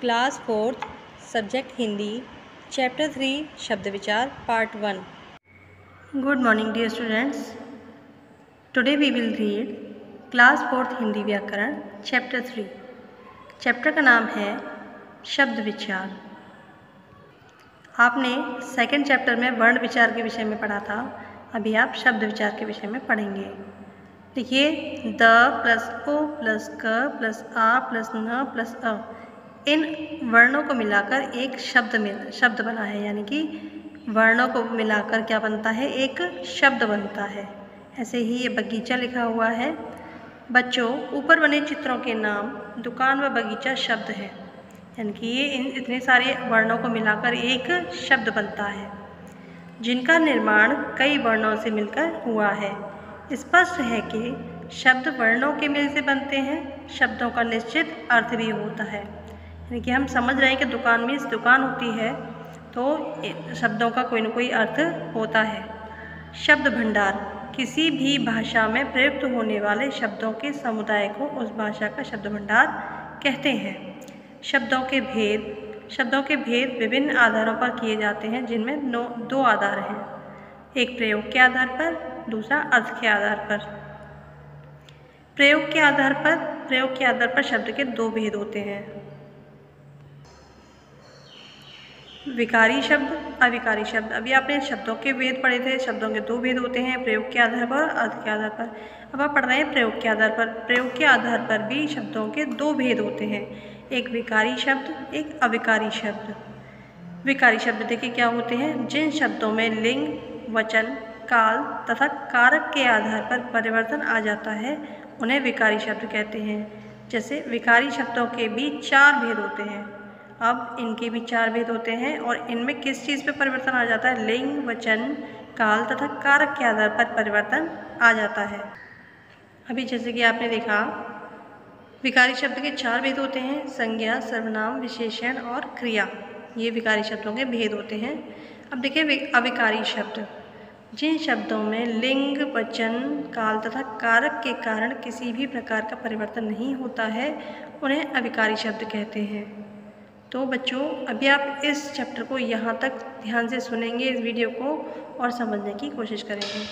Class 4th subject Hindi chapter 3 शब्द विचार part 1। Good morning dear students, today we will read class 4th Hindi व्याकरण chapter 3। Chapter का नाम है शब्द विचार। आपने सेकंड चैप्टर में वर्ण विचार के विषय में पढ़ा था, अभी आप शब्द विचार के विषय में पढ़ेंगे। देखिए, द प्लस ओ प्लस क प्लस आ प्लस न प्लस अ, इन वर्णों को मिलाकर एक शब्द बना है, यानी कि वर्णों को मिलाकर क्या बनता है, एक शब्द बनता है। ऐसे ही ये बगीचा लिखा हुआ है। बच्चों, ऊपर बने चित्रों के नाम दुकान व बगीचा शब्द है, यानी कि ये इतने सारे वर्णों को मिलाकर एक शब्द बनता है, जिनका निर्माण कई वर्णों से मिलकर हुआ है। स्पष्ट है कि शब्द वर्णों के मेल से बनते हैं, शब्दों का निश्चित अर्थ भी होता है। यानी कि हम समझ रहे हैं कि दुकान में दुकान होती है तो शब्दों का कोई न कोई अर्थ होता है। शब्द भंडार किसी भी भाषा में प्रयुक्त होने वाले शब्दों के समुदाय को उस भाषा का शब्द भंडार कहते हैं। शब्दों के भेद विभिन्न आधारों पर किए जाते हैं, जिनमें दो आधार हैं, एक प्रयोग के आधार पर, दूसरा अर्थ के आधार पर। प्रयोग के आधार पर शब्द के दो भेद होते हैं, विकारी शब्द, अविकारी शब्द। अभी आपने शब्दों के भेद पढ़े थे, शब्दों के दो भेद होते हैं, प्रयोग के आधार पर, अर्थ के आधार पर। अब आप पढ़ रहे हैं प्रयोग के आधार पर। प्रयोग के आधार पर भी शब्दों के दो भेद होते हैं, एक विकारी शब्द, एक अविकारी शब्द। विकारी शब्द देखिए क्या होते हैं, जिन शब्दों में लिंग, वचन, काल तथा कारक के आधार पर परिवर्तन आ जाता है, उन्हें विकारी शब्द कहते हैं। जैसे विकारी शब्दों के भी चार भेद होते हैं। अब इनके भी चार भेद होते हैं और इनमें किस चीज़ पे परिवर्तन आ जाता है, लिंग, वचन, काल तथा कारक के आधार पर परिवर्तन आ जाता है। अभी जैसे कि आपने देखा, विकारी शब्द के चार भेद होते हैं, संज्ञा, सर्वनाम, विशेषण और क्रिया। ये विकारी शब्दों के भेद होते हैं। अब देखिए अविकारी शब्द, जिन शब्दों में लिंग, वचन, काल तथा कारक के कारण किसी भी प्रकार का परिवर्तन नहीं होता है, उन्हें अविकारी शब्द कहते हैं। तो बच्चों, अभी आप इस चैप्टर को यहाँ तक ध्यान से सुनेंगे, इस वीडियो को, और समझने की कोशिश करेंगे।